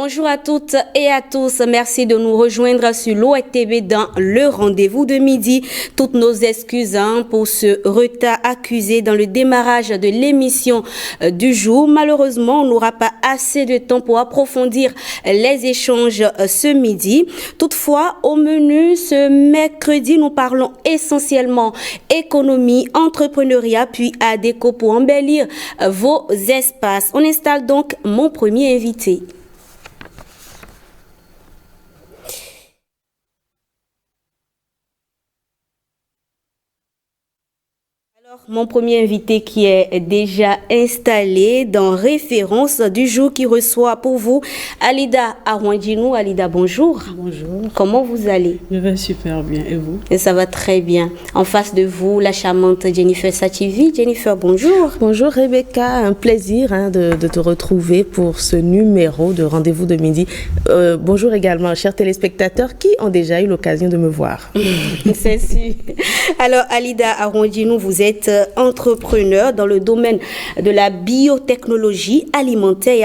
Bonjour à toutes et à tous. Merci de nous rejoindre sur l'ORTV dans le rendez-vous de midi. Toutes nos excuses pour ce retard accusé dans le démarrage de l'émission du jour. Malheureusement, on n'aura pas assez de temps pour approfondir les échanges ce midi. Toutefois, au menu ce mercredi, nous parlons essentiellement économie, entrepreneuriat, puis ADECO pour embellir vos espaces. On installe donc mon premier invité. Mon premier invité qui est déjà installé dans référence du jour qui reçoit pour vous Alida Arwandjinou. Alida, bonjour. Bonjour. Comment vous allez? Je vais super bien. Et vous? Et ça va très bien. En face de vous, la charmante Jennifer Sativi. Jennifer, bonjour. Bonjour Rebecca, un plaisir de te retrouver pour ce numéro de Rendez-vous de midi. Bonjour également, chers téléspectateurs qui ont déjà eu l'occasion de me voir. C'est sûr. Alors Alida Arwandjinou, vous êtes entrepreneur dans le domaine de la biotechnologie alimentaire et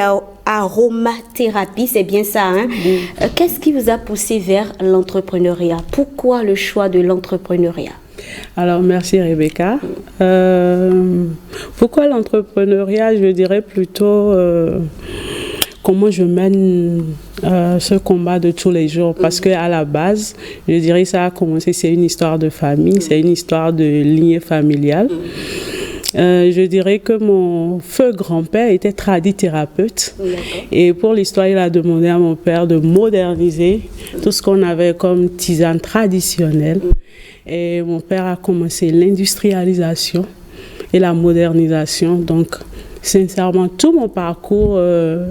aromathérapie, c'est bien ça, hein? Oui. Qu'est-ce qui vous a poussé vers l'entrepreneuriat? Pourquoi le choix de l'entrepreneuriat? Alors, merci Rebecca. Pourquoi l'entrepreneuriat? Je dirais plutôt comment je mène ce combat de tous les jours. Parce qu'à la base, je dirais ça a commencé, c'est une histoire de famille, c'est une histoire de lignée familiale. Je dirais que mon feu grand-père était tradithérapeute. Et pour l'histoire, il a demandé à mon père de moderniser tout ce qu'on avait comme tisane traditionnelle. Et mon père a commencé l'industrialisation et la modernisation. Donc, sincèrement, tout mon parcours,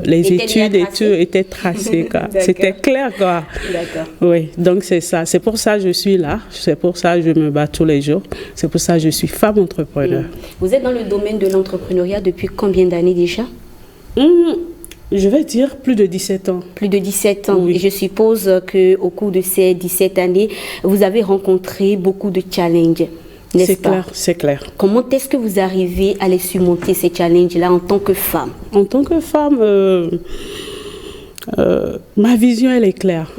les études et tout étaient tracés. C'était clair, quoi. D'accord. Oui, donc c'est ça. C'est pour ça que je suis là. C'est pour ça que je me bats tous les jours. C'est pour ça que je suis femme entrepreneur. Vous êtes dans le domaine de l'entrepreneuriat depuis combien d'années déjà? Je vais dire plus de 17 ans. Plus de 17 ans. Oui. Et je suppose qu'au cours de ces 17 années, vous avez rencontré beaucoup de challenges. C'est clair, c'est clair. Comment est-ce que vous arrivez à les surmonter, ces challenges-là, en tant que femme? En tant que femme, ma vision, elle est claire.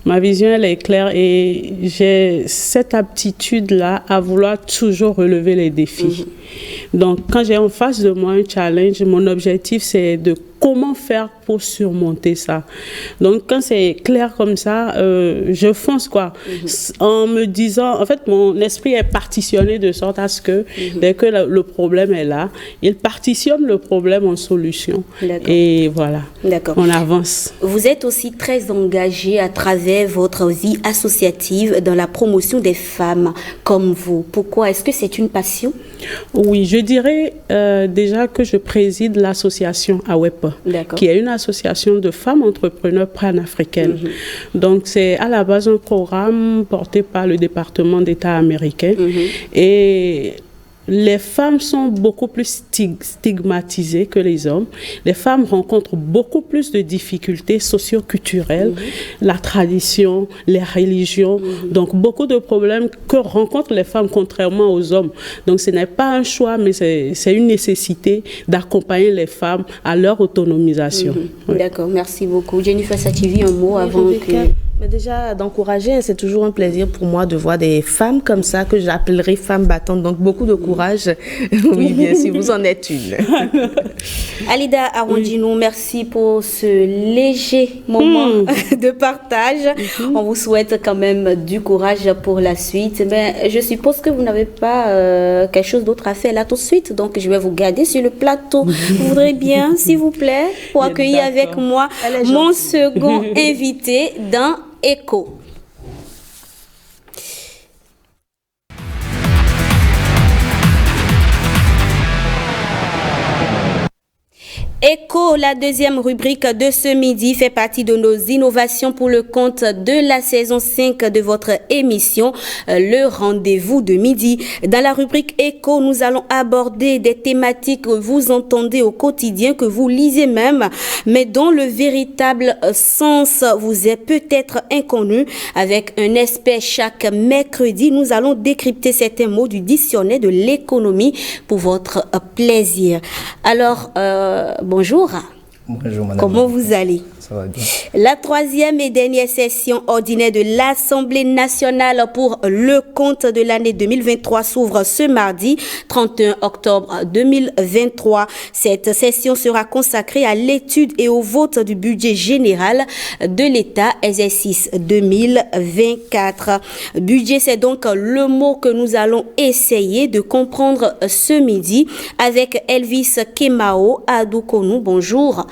Ma vision, elle est claire et j'ai cette aptitude-là à vouloir toujours relever les défis. Donc, quand j'ai en face de moi un challenge, mon objectif, c'est de comment faire pour surmonter ça. Donc, quand c'est clair comme ça, je fonce, quoi. En me disant, en fait, mon esprit est partitionné de sorte à ce que, dès que le problème est là, il partitionne le problème en solution. Et voilà, on avance. Vous êtes aussi très engagé à travers votre vie associative dans la promotion des femmes comme vous. Pourquoi? Est-ce que c'est une passion? Oui, je dirais déjà que je préside l'association AWEP, qui est une association de femmes entrepreneurs panafricaines. Donc, c'est à la base un programme porté par le département d'État américain. Et les femmes sont beaucoup plus stigmatisées que les hommes. Les femmes rencontrent beaucoup plus de difficultés socio-culturelles, la tradition, les religions. Donc, beaucoup de problèmes que rencontrent les femmes contrairement aux hommes. Donc, ce n'est pas un choix, mais c'est une nécessité d'accompagner les femmes à leur autonomisation. D'accord, merci beaucoup. Jennifer Sativi, un mot avant que... Mais déjà, d'encourager, c'est toujours un plaisir pour moi de voir des femmes comme ça, que j'appellerais femmes battantes. Donc, beaucoup de courage. Oui, bien sûr, vous en êtes une. Alida Arwandjinou, merci pour ce léger moment de partage. On vous souhaite quand même du courage pour la suite. Mais je suppose que vous n'avez pas quelque chose d'autre à faire là tout de suite. Donc, je vais vous garder sur le plateau. Vous voudrez bien, s'il vous plaît, pour accueillir avec moi mon second invité dans ECHO. ECHO, la deuxième rubrique de ce midi, fait partie de nos innovations pour le compte de la saison 5 de votre émission, le rendez-vous de midi. Dans la rubrique ECHO, nous allons aborder des thématiques que vous entendez au quotidien, que vous lisez même, mais dont le véritable sens vous est peut-être inconnu. Avec un expert chaque mercredi, nous allons décrypter certains mots du dictionnaire de l'économie pour votre plaisir. Alors, bonjour. Bonjour, madame. Comment vous allez? Ça va bien. La troisième et dernière session ordinaire de l'Assemblée nationale pour le compte de l'année 2023 s'ouvre ce mardi 31 octobre 2023. Cette session sera consacrée à l'étude et au vote du budget général de l'État, exercice 2024. Budget, c'est donc le mot que nous allons essayer de comprendre ce midi avec Elvis Kemao Adoukonou. Bonjour.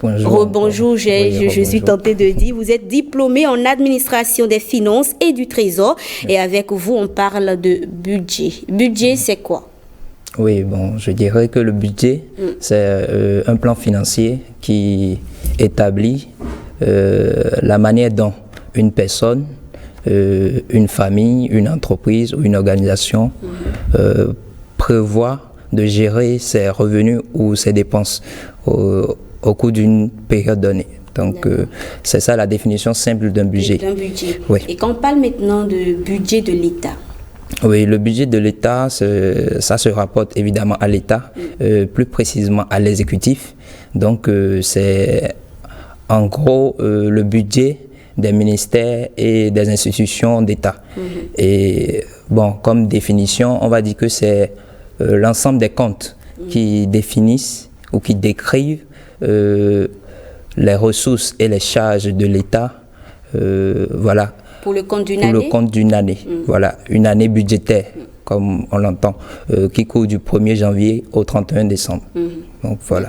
Bonjour. Bonjour, je suis tentée de dire, vous êtes diplômé en administration des finances et du trésor et avec vous, on parle de budget. Budget, c'est quoi? Oui, bon, je dirais que le budget, c'est un plan financier qui établit la manière dont une personne, une famille, une entreprise ou une organisation prévoit de gérer ses revenus ou ses dépenses au cours d'une période donnée. Donc, c'est ça la définition simple d'un budget. D'un budget. Oui. Et quand on parle maintenant de budget de l'État? Oui, le budget de l'État, ça se rapporte évidemment à l'État, plus précisément à l'exécutif. Donc, c'est en gros le budget des ministères et des institutions d'État. Et bon, comme définition, on va dire que c'est l'ensemble des comptes qui définissent ou qui décrivent les ressources et les charges de l'État, voilà. Pour le compte d'une année? Pour le compte d'une année, voilà, une année budgétaire, comme on l'entend, qui court du 1er janvier au 31 décembre. Donc voilà.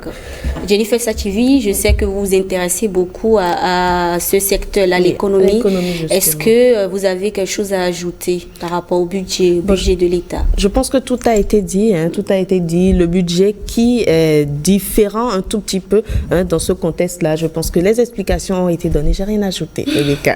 Jennifer Sativi, je sais que vous vous intéressez beaucoup à ce secteur-là, Oui, l'économie. justement. Est-ce que vous avez quelque chose à ajouter par rapport au budget de l'État? Je pense que tout a été dit, tout a été dit. Le budget qui est différent un tout petit peu dans ce contexte-là. Je pense que les explications ont été données. J'ai rien ajouté, Rebecca.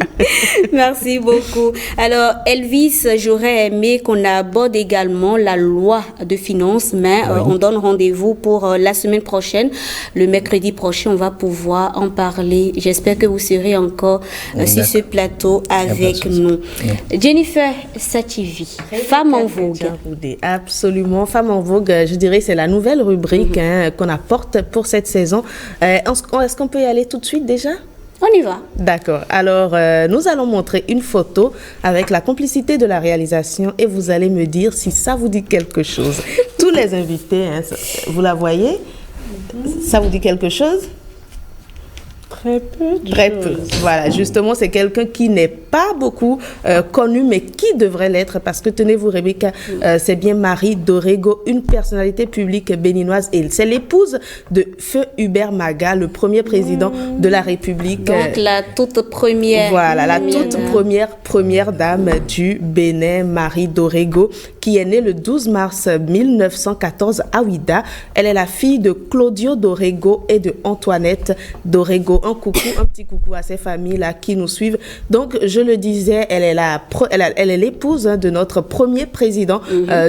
Merci beaucoup. Alors, Elvis, j'aurais aimé qu'on aborde également la loi de finances, mais on donne rendez-vous pour la semaine prochaine. Le mercredi prochain, on va pouvoir en parler. J'espère que vous serez encore sur ce plateau avec nous. Jennifer Sativi, Femme en vogue. Absolument, Femme en vogue, je dirais c'est la nouvelle rubrique qu'on apporte pour cette saison. Est-ce qu'on peut y aller tout de suite déjà? On y va. D'accord. Alors, nous allons montrer une photo avec la complicité de la réalisation et vous allez me dire si ça vous dit quelque chose. Tous les invités, vous la voyez? Ça vous dit quelque chose? Très peu. Très peu. Voilà, justement, c'est quelqu'un qui n'est pas beaucoup connu, mais qui devrait l'être, parce que tenez-vous, Rebecca, c'est bien Marie Dorego, une personnalité publique béninoise, et c'est l'épouse de Feu Hubert Maga, le premier président de la République. Donc, la toute première. Voilà, la toute première dame du Bénin, Marie Dorego, qui est née le 12 mars 1914 à Ouida. Elle est la fille de Claudio Dorego et de Antoinette Dorego. Un petit coucou à ces familles-là qui nous suivent. Donc, je le disais, elle est l'épouse de notre premier président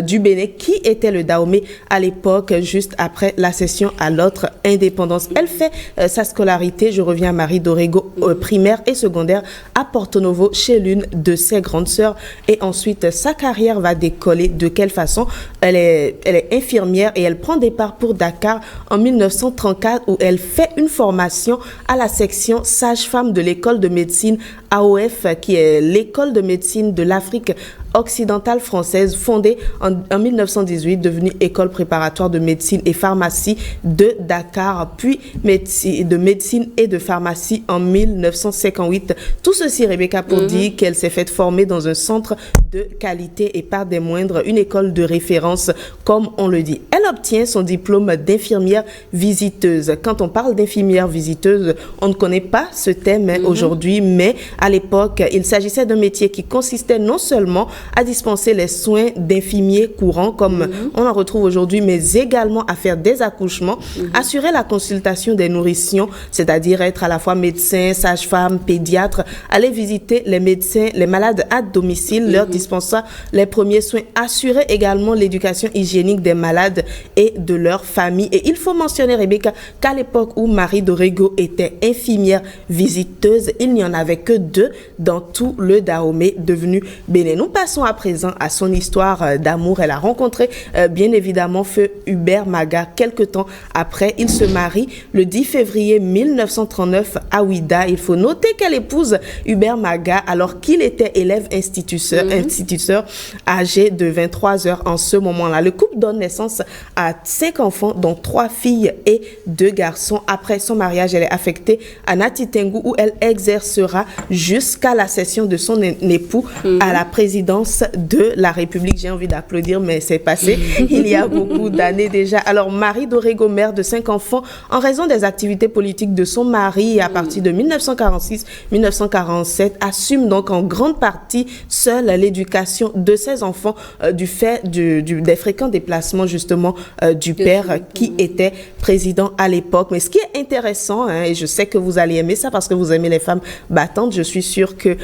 du Bénin, qui était le Dahomey à l'époque, juste après la cession à l'autre indépendance. Elle fait sa scolarité, je reviens à Marie Dorego, primaire et secondaire à Porto Novo, chez l'une de ses grandes sœurs. Et ensuite, sa carrière va décoller. De quelle façon? Elle est infirmière et elle prend départ pour Dakar en 1934, où elle fait une formation à la section sage-femme de l'école de médecine AOF, qui est l'école de médecine de l'Afrique occidentale française, fondée en 1918, devenue école préparatoire de médecine et pharmacie de Dakar, puis de médecine et de pharmacie en 1958. Tout ceci, Rebecca, pour dire qu'elle s'est faite former dans un centre de qualité et par des moindres, une école de référence, comme on le dit. Elle obtient son diplôme d'infirmière visiteuse. Quand on parle d'infirmière visiteuse, on ne connaît pas ce thème aujourd'hui, mais à l'époque, il s'agissait d'un métier qui consistait non seulement à dispenser les soins d'infirmiers courants, comme on en retrouve aujourd'hui, mais également à faire des accouchements, assurer la consultation des nourrissons, c'est-à-dire être à la fois médecin, sage-femme, pédiatre, aller visiter les médecins, les malades à domicile, leur dispensant les premiers soins, assurer également l'éducation hygiénique des malades et de leur famille. Et il faut mentionner, Rebecca, qu'à l'époque où Marie Dorego était infirmière visiteuse, il n'y en avait que 2 dans tout le Dahomey devenu Bénin. Nous passons Passons à présent à son histoire d'amour. Elle a rencontré bien évidemment feu Hubert Maga quelque temps après. Il se marie le 10 février 1939 à Ouida. Il faut noter qu'elle épouse Hubert Maga alors qu'il était élève instituteur âgé de 23 heures en ce moment-là. Le couple donne naissance à 5 enfants, dont 3 filles et 2 garçons. Après son mariage, elle est affectée à Natitengu où elle exercera jusqu'à la cession de son époux à la présidence de la République. J'ai envie d'applaudir, mais c'est passé il y a beaucoup d'années déjà. Alors, Marie Dorego, mère de 5 enfants, en raison des activités politiques de son mari à partir de 1946-1947, assume donc en grande partie seule l'éducation de ses enfants du fait des fréquents déplacements justement du père qui était président à l'époque. Mais ce qui est intéressant, et je sais que vous allez aimer ça parce que vous aimez les femmes battantes, je suis sûre que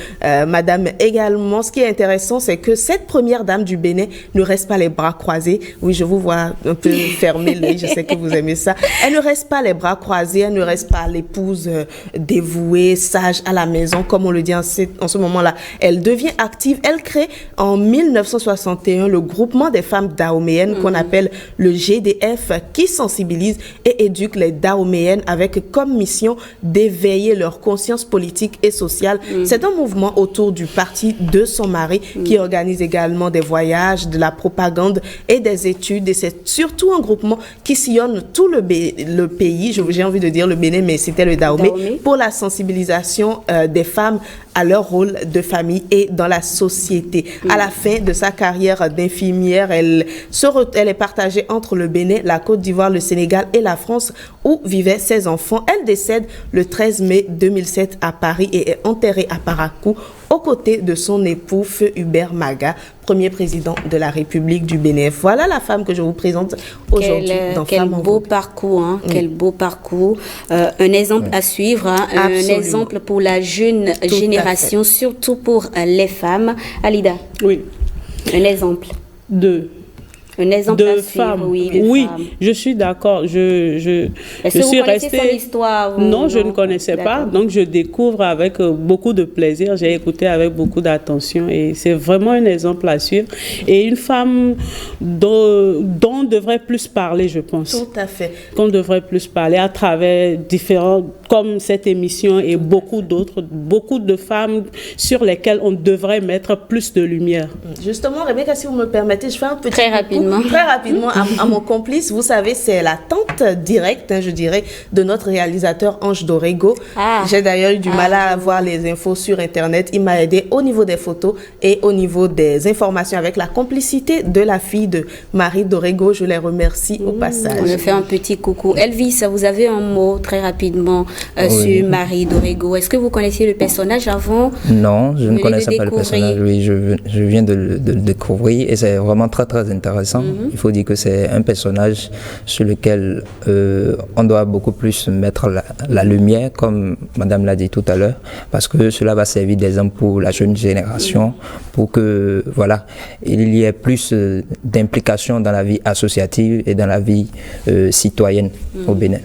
madame également, ce qui est intéressant, c'est que cette première dame du Bénin ne reste pas les bras croisés. Oui, je vous vois un peu fermer l'œil, je sais que vous aimez ça. Elle ne reste pas les bras croisés, elle ne reste pas l'épouse dévouée, sage à la maison, comme on le dit en ce moment-là. Elle devient active, elle crée en 1961 le groupement des femmes dahoméennes qu'on appelle le GDF, qui sensibilise et éduque les dahoméennes avec comme mission d'éveiller leur conscience politique et sociale. C'est un mouvement autour du parti de son mari qui organise également des voyages, de la propagande et des études. Et c'est surtout un groupement qui sillonne tout le pays, j'ai envie de dire le Bénin, mais c'était le Dahomey, pour la sensibilisation des femmes à leur rôle de famille et dans la société. À la fin de sa carrière d'infirmière, elle est partagée entre le Bénin, la Côte d'Ivoire, le Sénégal et la France, où vivaient ses enfants. Elle décède le 13 mai 2007 à Paris et est enterrée à Parakou aux côtés de son époux, feu Hubert Maga, premier président de la République du Bénin. Voilà la femme que je vous présente aujourd'hui dans Quel beau parcours, hein, quel beau parcours. Un exemple à suivre, hein, un exemple pour la jeune génération, surtout pour les femmes. Alida. Oui. Un exemple. Un exemple de femmes. Oui, femmes. Je suis d'accord. Je suis restée. Son histoire, non, je ne connaissais pas. Donc, je découvre avec beaucoup de plaisir. J'ai écouté avec beaucoup d'attention et c'est vraiment un exemple à suivre. Et une femme dont on devrait plus parler, je pense. Tout à fait. Qu'on devrait plus parler à travers différents, comme cette émission et beaucoup d'autres, beaucoup de femmes sur lesquelles on devrait mettre plus de lumière. Justement, Rebecca, si vous me permettez, je fais un petit très rapidement à mon complice. Vous savez, c'est la tante directe, je dirais, de notre réalisateur Ange Dorego. J'ai d'ailleurs eu du mal à avoir les infos sur Internet. Il m'a aidé au niveau des photos et au niveau des informations avec la complicité de la fille de Marie Dorego. Je les remercie au passage. On lui fait un petit coucou. Elvis, vous avez un mot très rapidement sur Marie Dorego. Est-ce que vous connaissiez le personnage avant? Non, je ne connaissais pas le personnage. Oui, je viens de le découvrir et c'est vraiment très, très intéressant. Il faut dire que c'est un personnage sur lequel on doit beaucoup plus mettre la lumière, comme Madame l'a dit tout à l'heure, parce que cela va servir d'exemple pour la jeune génération, pour que voilà, il y ait plus d'implication dans la vie associative et dans la vie citoyenne au Bénin.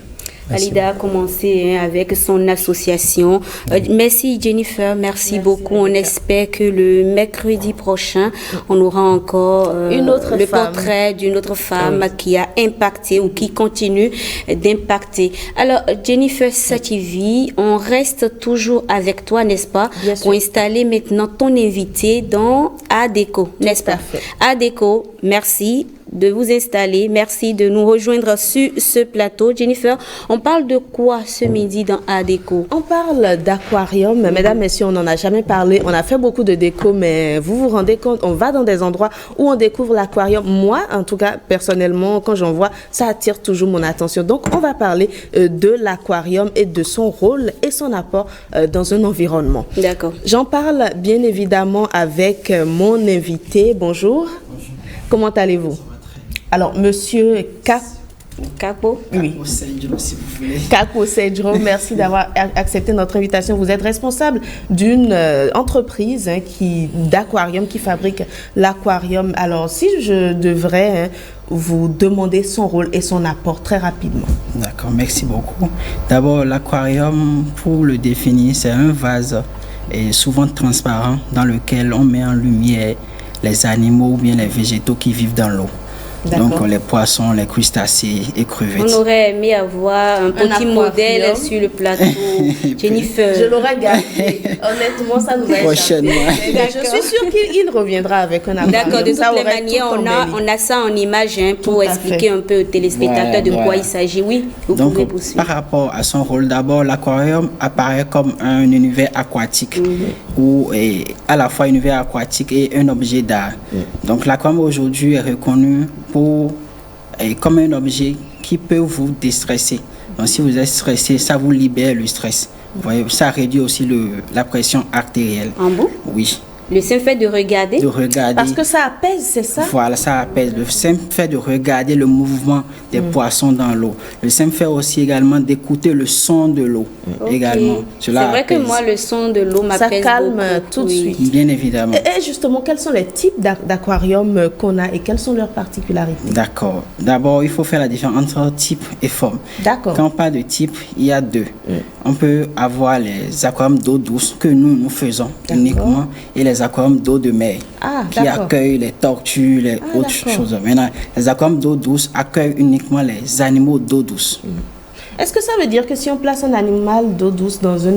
Merci. Alida a commencé avec son association. Merci Jennifer, merci beaucoup. On espère que le mercredi prochain, on aura encore le portrait d'une autre femme qui a impacté ou qui continue d'impacter. Alors Jennifer Sativi, on reste toujours avec toi, n'est-ce pas, pour installer maintenant ton invité dans ADECO, n'est-ce pas? ADECO, merci de vous installer. Merci de nous rejoindre sur ce plateau. Jennifer, on parle de quoi ce midi dans ADECO? On parle d'aquarium. Mesdames, messieurs, on n'en a jamais parlé. On a fait beaucoup de déco, mais vous vous rendez compte, on va dans des endroits où on découvre l'aquarium. Moi, en tout cas, personnellement, quand j'en vois, ça attire toujours mon attention. Donc, on va parler de l'aquarium et de son rôle et son apport dans un environnement. D'accord. J'en parle bien évidemment avec mon invité. Bonjour. Bonjour. Comment allez-vous? Alors, monsieur Capo. Oui. Capo Cedro, si vous voulez. Capo Cedro, merci d'avoir accepté notre invitation. Vous êtes responsable d'une entreprise d'aquarium qui fabrique l'aquarium. Alors, si je devrais vous demander son rôle et son apport très rapidement. D'accord, merci beaucoup. D'abord, l'aquarium, pour le définir, c'est un vase et souvent transparent dans lequel on met en lumière les animaux ou bien les végétaux qui vivent dans l'eau. D'accord. Donc les poissons, les crustacés et crevettes. On aurait aimé avoir un petit aquarium. modèle sur le plateau. Jennifer. Je l'aurais gardé. Honnêtement, ça nous a échappé. Prochainement. Mais je suis sûre qu'il reviendra avec un aquarium. D'accord, de Ça toutes les aurait manières, tout embelli. on a ça en image pour Tout à expliquer fait. un peu aux téléspectateurs de quoi Voilà. il s'agit. Oui, vous Donc, pouvez poursuivre. par rapport à son rôle, d'abord, l'aquarium apparaît comme un univers aquatique, ou à la fois un univers aquatique et un objet d'art. Donc, l'aquarium aujourd'hui est reconnu comme un objet qui peut vous déstresser. Donc, si vous êtes stressé, ça vous libère le stress. Vous voyez, ça réduit aussi la pression artérielle. En bon? Oui, Le simple fait de regarder. de regarder. Parce que ça apaise, c'est ça? Voilà, ça apaise. Le simple fait de regarder le mouvement des poissons dans l'eau. Le simple fait aussi également d'écouter le son de l'eau. Ok. Également. C'est Cela vrai que apaise. moi, le son de l'eau Ça m'apaise calme beaucoup. tout de Oui. suite. Bien évidemment. Et justement, quels sont les types d'aquariums qu'on a et quelles sont leurs particularités? D'accord. D'abord, il faut faire la différence entre type et forme. D'accord. Quand on parle de type, il y a deux. On peut avoir les aquariums d'eau douce que nous faisons uniquement et les aquariums d'eau de mer qui d'accord. accueillent les tortues, les autres d'accord. choses. Maintenant, les aquariums d'eau douce accueillent uniquement les animaux d'eau douce. Est-ce que ça veut dire que si on place un animal d'eau douce dans un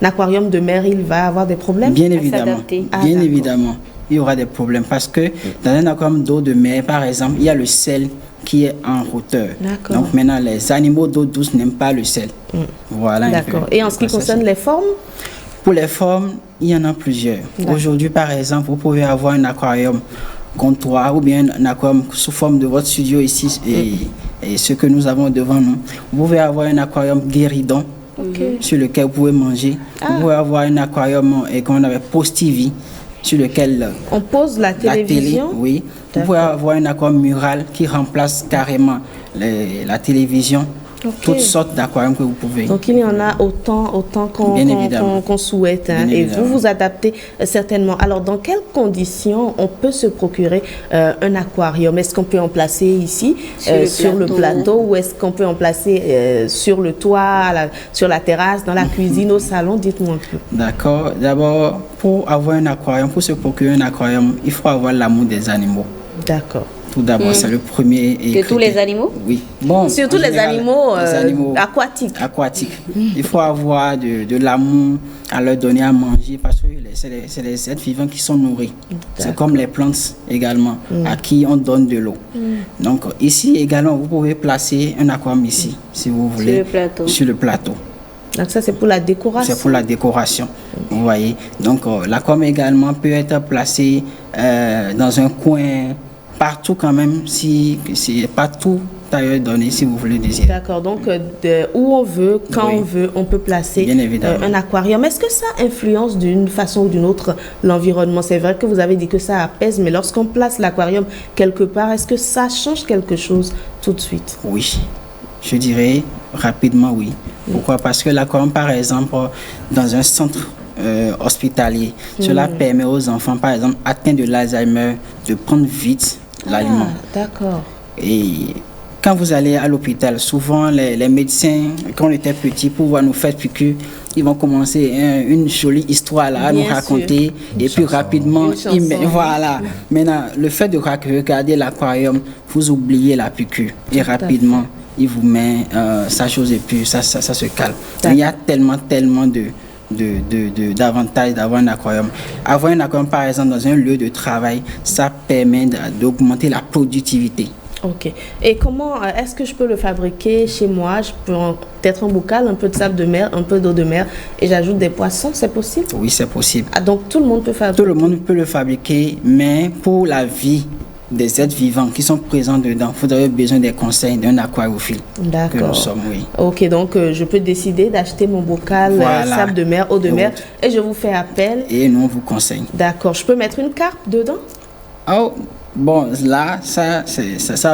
aquarium de mer, il va avoir des problèmes? Bien évidemment. s'adapter. Ah, Bien d'accord. évidemment. Il y aura des problèmes parce que dans un aquarium d'eau de mer, par exemple, il y a le sel qui est en hauteur. D'accord. Donc maintenant, les animaux d'eau douce n'aiment pas le sel. Voilà. un D'accord. peu. Et en ce qui Donc, ça, concerne c'est- les formes? Pour les formes, il y en a plusieurs. D'accord. Aujourd'hui, par exemple, vous pouvez avoir un aquarium comptoir ou bien un aquarium sous forme de votre studio ici et ce que nous avons devant nous. Vous pouvez avoir un aquarium guéridon sur lequel vous pouvez manger. Vous pouvez avoir un aquarium qu'on appelle post-TV sur lequel On pose la la télé, télévision? oui. Vous D'accord. pouvez avoir un aquarium mural qui remplace carrément la télévision. Ok. Toutes sortes d'aquariums que vous pouvez. Donc il y en a autant Bien évidemment. qu'on souhaite. Bien Et évidemment. vous adaptez certainement. Alors dans quelles conditions on peut se procurer un aquarium? Est-ce qu'on peut en placer ici Sur le le plateau. plateau ou est-ce qu'on peut en placer sur le toit, sur la terrasse, dans la cuisine, au salon? Dites-moi un peu. D'accord. D'abord, pour avoir un aquarium, pour se procurer un aquarium, il faut avoir l'amour des animaux. D'accord. Tout d'abord, c'est le premier. De tous les animaux? Oui. Bon, Surtout en les général, animaux aquatiques. aquatiques. Il faut avoir de l'amour à leur donner à manger parce que c'est les êtres vivants qui sont nourris. C'est comme les plantes également, à qui on donne de l'eau. Donc ici également, vous pouvez placer un aquarium ici, si vous voulez. le plateau. Sur le plateau. Donc ça c'est pour la décoration. C'est pour la décoration, vous voyez. Donc l'aquarium également peut être placé dans un coin, partout quand même, si c'est pas tout ailleurs donné, si vous voulez désirer. D'accord, donc où on veut, quand Oui. on veut, on peut placer Bien évidemment. un aquarium. Est-ce que ça influence d'une façon ou d'une autre l'environnement? C'est vrai que vous avez dit que ça apaise, mais lorsqu'on place l'aquarium quelque part, est-ce que ça change quelque chose tout de suite? Oui, je dirais rapidement oui. Pourquoi? Parce que l'aquarium, par exemple, dans un centre hospitalier, cela permet aux enfants, par exemple, atteints de l'Alzheimer, de prendre vite l'aliment. D'accord. Et quand vous allez à l'hôpital, souvent les médecins, quand on était petit, pour voir nous faire piqûre, ils vont commencer une jolie histoire là, à Bien nous sûr. raconter. Et puis rapidement, Une chanson. voilà. Maintenant, le fait de regarder l'aquarium, vous oubliez la piqûre. Et rapidement, il vous met sa chose et puis ça se calme. Il y a tellement d'avantages d'avoir un aquarium. Avoir un aquarium, par exemple, dans un lieu de travail, ça permet d'augmenter la productivité. Ok. Et comment est-ce que je peux le fabriquer chez moi? Je peux peut-être un bocal, un peu de sable de mer, un peu d'eau de mer et j'ajoute des poissons, c'est possible? Oui, c'est possible. Ah, donc tout le monde peut fabriquer? Tout le monde peut le fabriquer, mais pour la vie des êtres vivants qui sont présents dedans, vous avez besoin des conseils d'un aquariophile que nous D'accord. sommes, oui. Ok, donc je peux décider d'acheter mon bocal, Voilà. sable de mer, eau de Et mer, autres. et je vous fais appel. Et nous, on vous conseille. D'accord. Je peux mettre une carpe dedans? Oh, bon, là, ça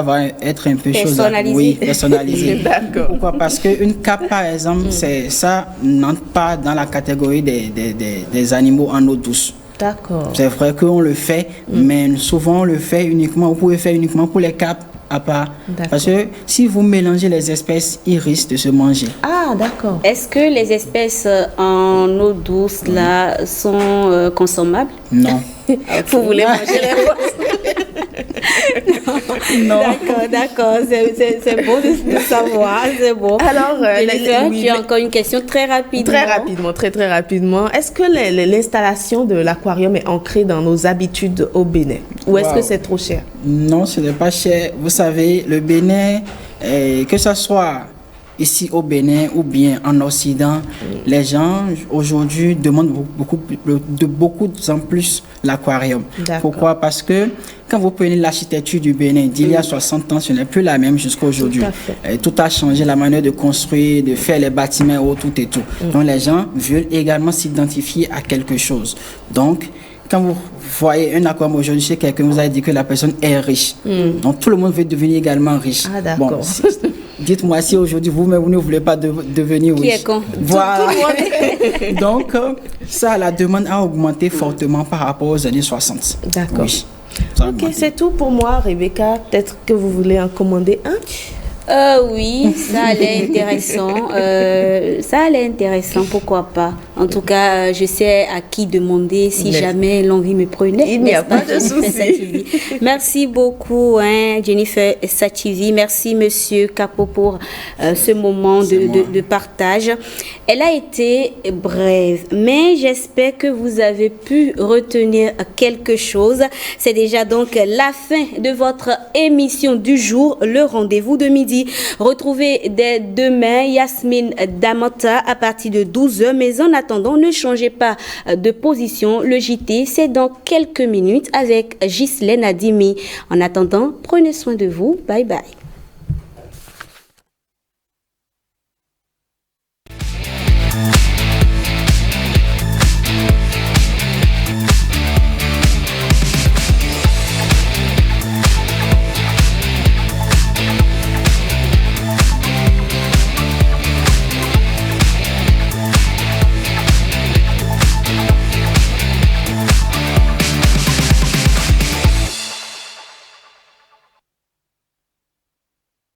va être un peu chose. Personnalisé. Oui, personnalisé. D'accord. Pourquoi? Parce qu'une cape, par exemple, ça n'entre pas dans la catégorie des animaux en eau douce. D'accord. C'est vrai qu'on le fait, mais souvent on le fait uniquement, vous pouvez faire uniquement pour les capes à part. D'accord. Parce que si vous mélangez les espèces, ils risquent de se manger. Ah, d'accord. Est-ce que les espèces en eau douce là sont consommables? Non. Vous voulez manger les roses? Non. D'accord. C'est bon de savoir. C'est bon. Alors, Jennifer, oui, tu as encore une question très rapidement. Très rapidement. Est-ce que l'installation de l'aquarium est ancrée dans nos habitudes au Bénin? Ou est-ce que c'est trop cher? Non, ce n'est pas cher. Vous savez, le Bénin, que ce soit ici au Bénin ou bien en Occident, les gens aujourd'hui demandent beaucoup en plus l'aquarium. Pourquoi? Parce que quand vous prenez l'architecture du Bénin d'il y a 60 ans, ce n'est plus la même jusqu'à aujourd'hui. Tout a changé, la manière de construire, de faire les bâtiments, tout et tout. Donc les gens veulent également s'identifier à quelque chose. Donc, quand vous voyez un aquarium aujourd'hui chez quelqu'un, vous avez dit que la personne est riche. Donc tout le monde veut devenir également riche. Ah, d'accord. Bon, dites-moi si aujourd'hui vous ne voulez pas devenir riche. Qui est con? Voilà. Donc ça, la demande a augmenté fortement par rapport aux années 60. D'accord. Oui. Ok, c'est tout pour moi, Rebecca. Peut-être que vous voulez en commander un? Oui, ça allait intéressant, pourquoi pas. En tout cas, je sais à qui demander si jamais l'envie me prenait. Il n'y a pas de souci. Merci beaucoup, Jennifer Sachivi. Merci, Monsieur Capo, pour ce moment de partage. Elle a été brève, mais j'espère que vous avez pu retenir quelque chose. C'est déjà donc la fin de votre émission du jour, le rendez-vous de midi. Retrouvez dès demain Yasmine Damata à partir de 12h. Mais en attendant, ne changez pas de position. Le JT, c'est dans quelques minutes avec Ghislaine Adimi. En attendant, prenez soin de vous. Bye bye.